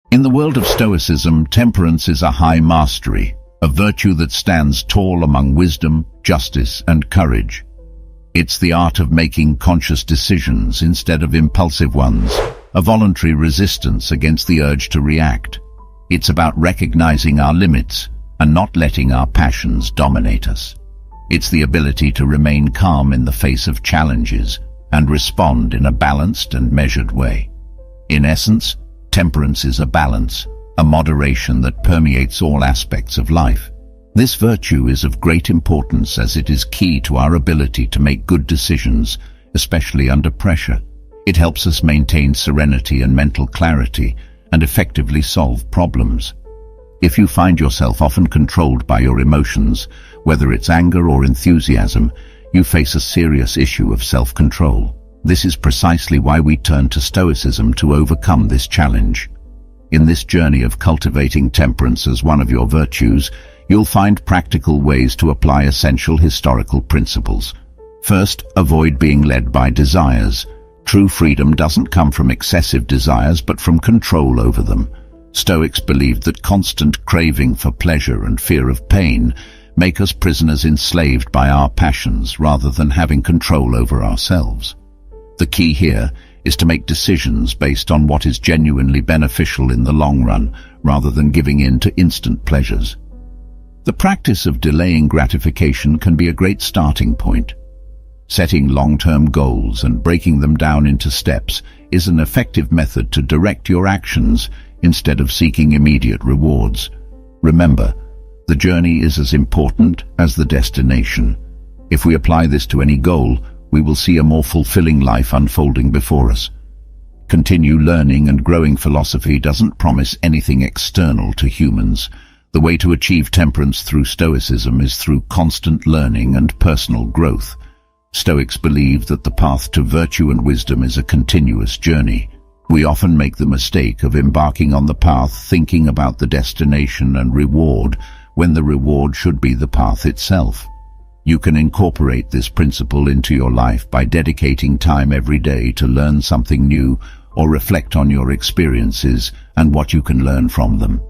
In the world of Stoicism, temperance is a high mastery, a virtue that stands tall among wisdom, justice, and courage. It's the art of making conscious decisions instead of impulsive ones, a voluntary resistance against the urge to react. It's about recognizing our limits and not letting our passions dominate us. It's the ability to remain calm in the face of challenges and respond in a balanced and measured way. In essence, temperance is a balance, a moderation that permeates all aspects of life. This virtue is of great importance as it is key to our ability to make good decisions, especially under pressure. It helps us maintain serenity and mental clarity and effectively solve problems. If you find yourself often controlled by your emotions, whether it's anger or enthusiasm, you face a serious issue of self-control. This is precisely why we turn to Stoicism to overcome this challenge. In this journey of cultivating temperance as one of your virtues, you'll find practical ways to apply essential historical principles. First, avoid being led by desires. True freedom doesn't come from excessive desires but from control over them. Stoics believed that constant craving for pleasure and fear of pain make us prisoners enslaved by our passions rather than having control over ourselves. The key here is to make decisions based on what is genuinely beneficial in the long run rather than giving in to instant pleasures. The practice of delaying gratification can be a great starting point. Setting long-term goals and breaking them down into steps is an effective method to direct your actions instead of seeking immediate rewards. Remember, the journey is as important as the destination. If we apply this to any goal, we will see a more fulfilling life unfolding before us. Continue learning and growing philosophy doesn't promise anything external to humans. The way to achieve temperance through Stoicism is through constant learning and personal growth. Stoics believe that the path to virtue and wisdom is a continuous journey. We often make the mistake of embarking on the path thinking about the destination and reward, when the reward should be the path itself. You can incorporate this principle into your life by dedicating time every day to learn something new or reflect on your experiences and what you can learn from them.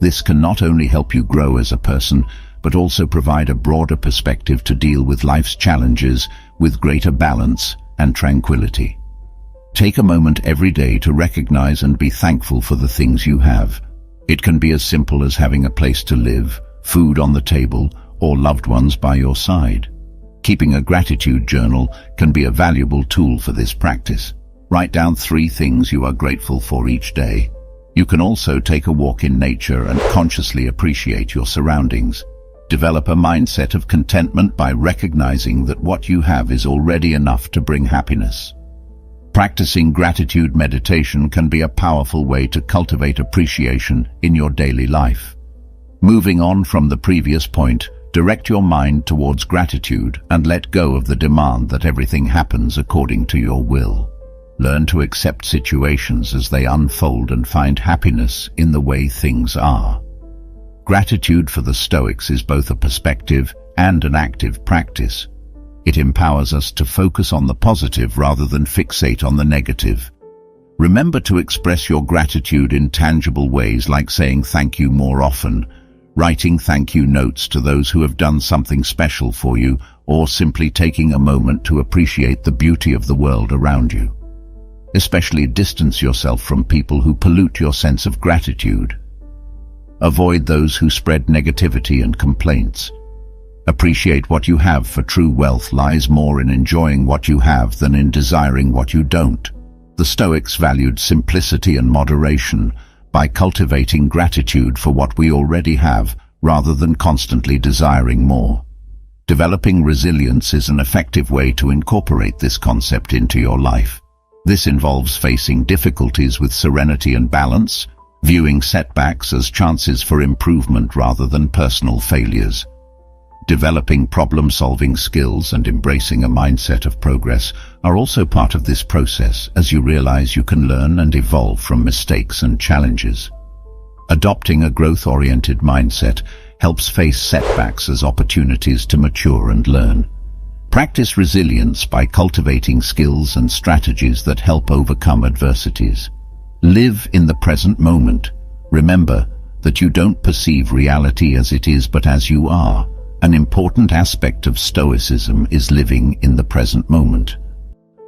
This can not only help you grow as a person, but also provide a broader perspective to deal with life's challenges with greater balance and tranquility. Take a moment every day to recognize and be thankful for the things you have. It can be as simple as having a place to live, food on the table, or loved ones by your side. Keeping a gratitude journal can be a valuable tool for this practice. Write down 3 things you are grateful for each day. You can also take a walk in nature and consciously appreciate your surroundings. Develop a mindset of contentment by recognizing that what you have is already enough to bring happiness. Practicing gratitude meditation can be a powerful way to cultivate appreciation in your daily life. Moving on from the previous point, direct your mind towards gratitude and let go of the demand that everything happens according to your will. Learn to accept situations as they unfold and find happiness in the way things are. Gratitude for the Stoics is both a perspective and an active practice. It empowers us to focus on the positive rather than fixate on the negative. Remember to express your gratitude in tangible ways like saying thank you more often, writing thank you notes to those who have done something special for you, or simply taking a moment to appreciate the beauty of the world around you. Especially distance yourself from people who pollute your sense of gratitude. Avoid those who spread negativity and complaints. Appreciate what you have, for true wealth lies more in enjoying what you have than in desiring what you don't. The Stoics valued simplicity and moderation by cultivating gratitude for what we already have rather than constantly desiring more. Developing resilience is an effective way to incorporate this concept into your life. This involves facing difficulties with serenity and balance, viewing setbacks as chances for improvement rather than personal failures. Developing problem-solving skills and embracing a mindset of progress are also part of this process, as you realize you can learn and evolve from mistakes and challenges. Adopting a growth-oriented mindset helps face setbacks as opportunities to mature and learn. Practice resilience by cultivating skills and strategies that help overcome adversities. Live in the present moment. Remember that you don't perceive reality as it is but as you are. An important aspect of Stoicism is living in the present moment.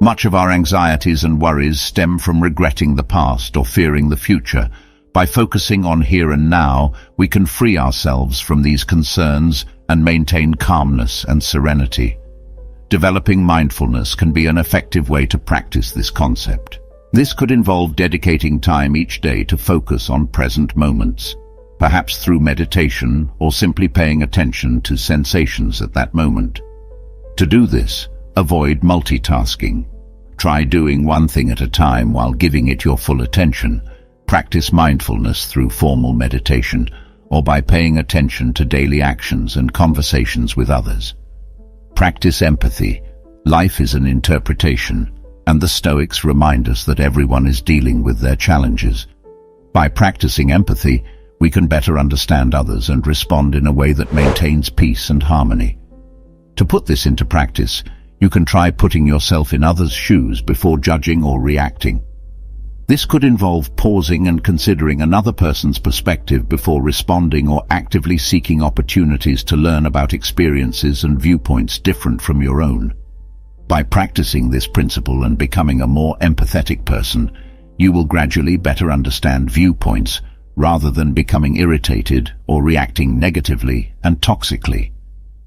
Much of our anxieties and worries stem from regretting the past or fearing the future. By focusing on here and now, we can free ourselves from these concerns and maintain calmness and serenity. Developing mindfulness can be an effective way to practice this concept. This could involve dedicating time each day to focus on present moments, perhaps through meditation or simply paying attention to sensations at that moment. To do this, avoid multitasking. Try doing one thing at a time while giving it your full attention. Practice mindfulness through formal meditation or by paying attention to daily actions and conversations with others. Practice empathy. Life is an interpretation, and the Stoics remind us that everyone is dealing with their challenges. By practicing empathy, we can better understand others and respond in a way that maintains peace and harmony. To put this into practice, you can try putting yourself in others' shoes before judging or reacting. This could involve pausing and considering another person's perspective before responding or actively seeking opportunities to learn about experiences and viewpoints different from your own. By practicing this principle and becoming a more empathetic person, you will gradually better understand viewpoints rather than becoming irritated or reacting negatively and toxically.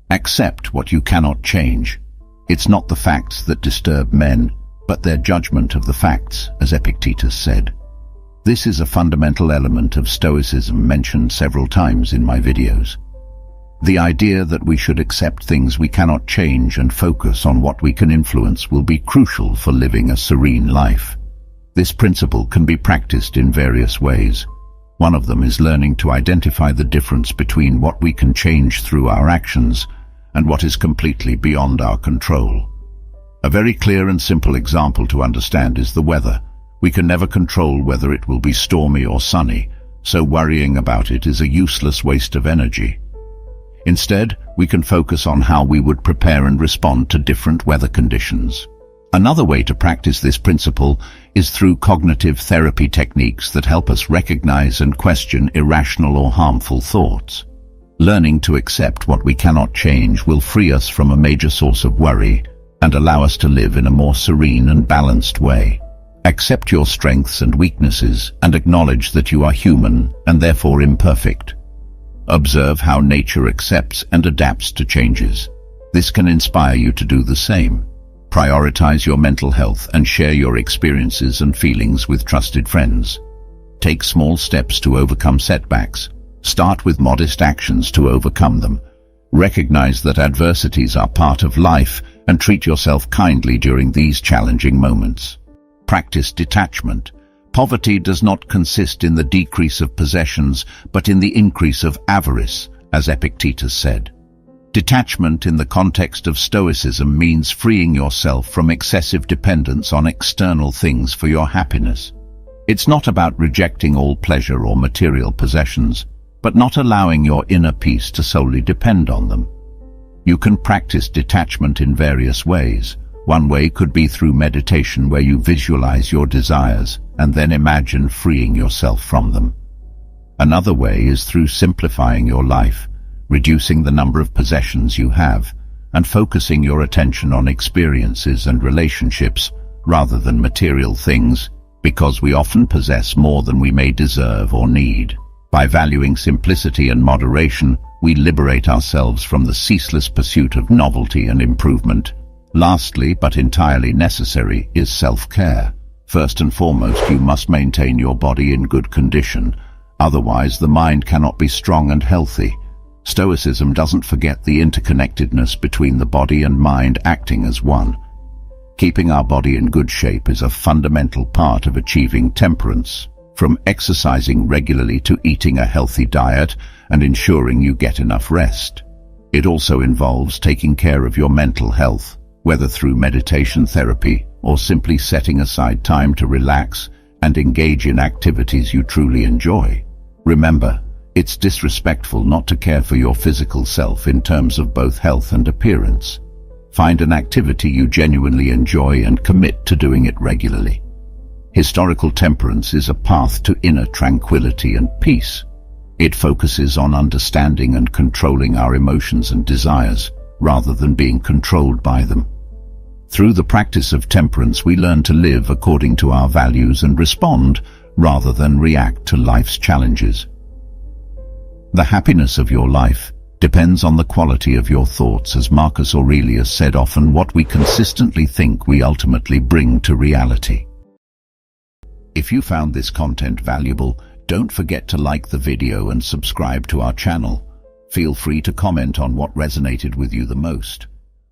Accept what you cannot change. It's not the facts that disturb men, but their judgment of the facts, as Epictetus said. This is a fundamental element of Stoicism mentioned several times in my videos. The idea that we should accept things we cannot change and focus on what we can influence will be crucial for living a serene life. This principle can be practiced in various ways. One of them is learning to identify the difference between what we can change through our actions and what is completely beyond our control. A very clear and simple example to understand is the weather. We can never control whether it will be stormy or sunny, so worrying about it is a useless waste of energy. Instead, we can focus on how we would prepare and respond to different weather conditions. Another way to practice this principle is through cognitive therapy techniques that help us recognize and question irrational or harmful thoughts. Learning to accept what we cannot change will free us from a major source of worry and allow us to live in a more serene and balanced way. Accept your strengths and weaknesses and acknowledge that you are human and therefore imperfect. Observe how nature accepts and adapts to changes. This can inspire you to do the same. Prioritize your mental health and share your experiences and feelings with trusted friends. Take small steps to overcome setbacks. Start with modest actions to overcome them. Recognize that adversities are part of life and treat yourself kindly during these challenging moments. Practice detachment. Poverty does not consist in the decrease of possessions, but in the increase of avarice, as Epictetus said. Detachment in the context of Stoicism means freeing yourself from excessive dependence on external things for your happiness. It's not about rejecting all pleasure or material possessions, but not allowing your inner peace to solely depend on them. You can practice detachment in various ways. One way could be through meditation, where you visualize your desires and then imagine freeing yourself from them. Another way is through simplifying your life, reducing the number of possessions you have, and focusing your attention on experiences and relationships rather than material things, because we often possess more than we may deserve or need. By valuing simplicity and moderation, we liberate ourselves from the ceaseless pursuit of novelty and improvement. Lastly, but entirely necessary, is self-care. First and foremost, you must maintain your body in good condition. Otherwise, the mind cannot be strong and healthy. Stoicism doesn't forget the interconnectedness between the body and mind acting as one. Keeping our body in good shape is a fundamental part of achieving temperance, from exercising regularly to eating a healthy diet and ensuring you get enough rest. It also involves taking care of your mental health, whether through meditation therapy or simply setting aside time to relax and engage in activities you truly enjoy. Remember, it's disrespectful not to care for your physical self in terms of both health and appearance. Find an activity you genuinely enjoy and commit to doing it regularly. Historical temperance is a path to inner tranquility and peace. It focuses on understanding and controlling our emotions and desires, rather than being controlled by them. Through the practice of temperance, we learn to live according to our values and respond, rather than react to life's challenges. The happiness of your life depends on the quality of your thoughts. As Marcus Aurelius said, often what we consistently think we ultimately bring to reality. If you found this content valuable, don't forget to like the video and subscribe to our channel. Feel free to comment on what resonated with you the most.